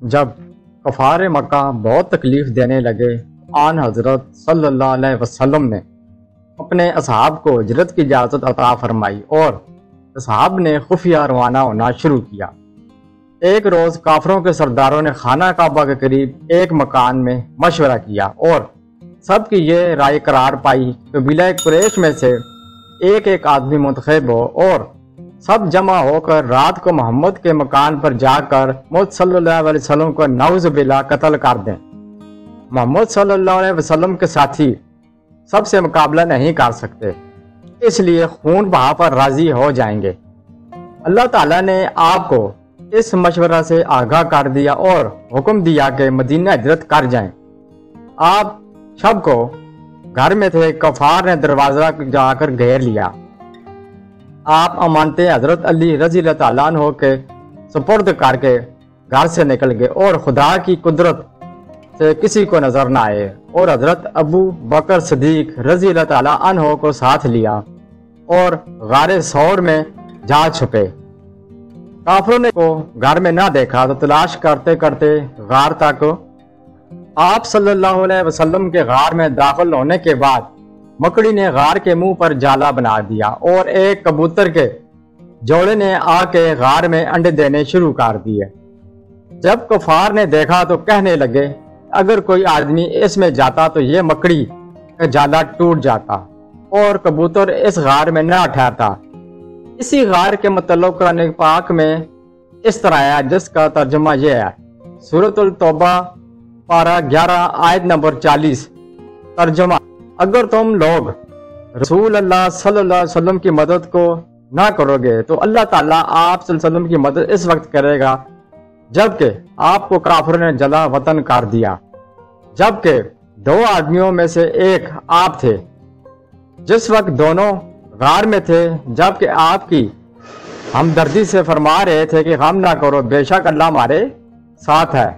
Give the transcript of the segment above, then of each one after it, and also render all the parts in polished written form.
جب کفار مکہ بہت تکلیف دینے لگے، آن حضرت صلی اللہ علیہ وسلم نے اپنے اصحاب کو ہجرت کی اجازت عطا فرمائی اور اصحاب نے خفیہ روانہ ہونا شروع کیا۔ ایک روز کافروں کے سرداروں نے خانہ کعبہ کے قریب ایک مکان میں مشورہ کیا اور سب کی یہ رائے قرار پائی کہ قبیلہ قریش میں سے ایک ایک آدمی منتخب ہو اور سب جمع ہو کر رات کو محمد کے مکان پر جا کر محمد صلی اللہ علیہ وسلم کو نعوذ باللہ قتل کر دیں۔ محمد صلی اللہ علیہ وسلم کے ساتھی سب سے مقابلہ نہیں کر سکتے، اس لیے خون بہا پر راضی ہو جائیں گے۔ اللہ تعالیٰ نے آپ کو اس مشورہ سے آگاہ کر دیا اور حکم دیا کہ مدینہ ہجرت کر جائیں۔ آپ شب کو گھر میں تھے، کفار نے دروازہ جا کر گھیر لیا۔ آپ امانتیں حضرت علی رضی اللہ تعالیٰ عنہ کے سپرد کر کے گھر سے نکل گئے اور خدا کی قدرت سے کسی کو نظر نہ آئے، اور حضرت ابو بکر صدیق رضی اللہ تعالیٰ عنہ کو ساتھ لیا اور غار ثور میں جا چھپے۔ کافروں نے کو گھر میں نہ دیکھا تو تلاش کرتے کرتے غار تک آپ صلی اللہ علیہ وسلم کے غار میں داخل ہونے کے بعد مکڑی نے غار کے منہ پر جالا بنا دیا اور ایک کبوتر کے جوڑے نے آ کے غار میں انڈے دینے شروع کر دیے۔ جب کفار نے دیکھا تو کہنے لگے اگر کوئی آدمی اس میں جاتا تو یہ مکڑی کا جالا ٹوٹ جاتا اور کبوتر اس غار میں نہ ٹھہرتا۔ اسی غار کے متعلق قرآن پاک میں اس طرح ہے، جس کا ترجمہ یہ ہے، سورۃ التوبہ پارہ 11 آیت نمبر 40۔ ترجمہ: اگر تم لوگ رسول اللہ صلی اللہ علیہ وسلم کی مدد کو نہ کرو گے تو اللہ تعالیٰ آپ صلی اللہ علیہ وسلم کی مدد اس وقت کرے گا جبکہ آپ کو کافروں نے جلا وطن کر دیا، جبکہ دو آدمیوں میں سے ایک آپ تھے جس وقت دونوں غار میں تھے، جبکہ آپ کی ہمدردی سے فرما رہے تھے کہ غم نہ کرو، بے شک اللہ ہمارے ساتھ ہے۔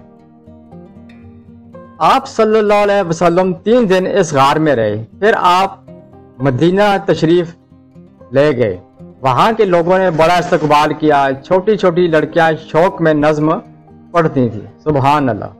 آپ صلی اللہ علیہ وسلم 3 دن اس غار میں رہے، پھر آپ مدینہ تشریف لے گئے۔ وہاں کے لوگوں نے بڑا استقبال کیا، چھوٹی چھوٹی لڑکیاں شوق میں نظم پڑھتی تھیں۔ سبحان اللہ۔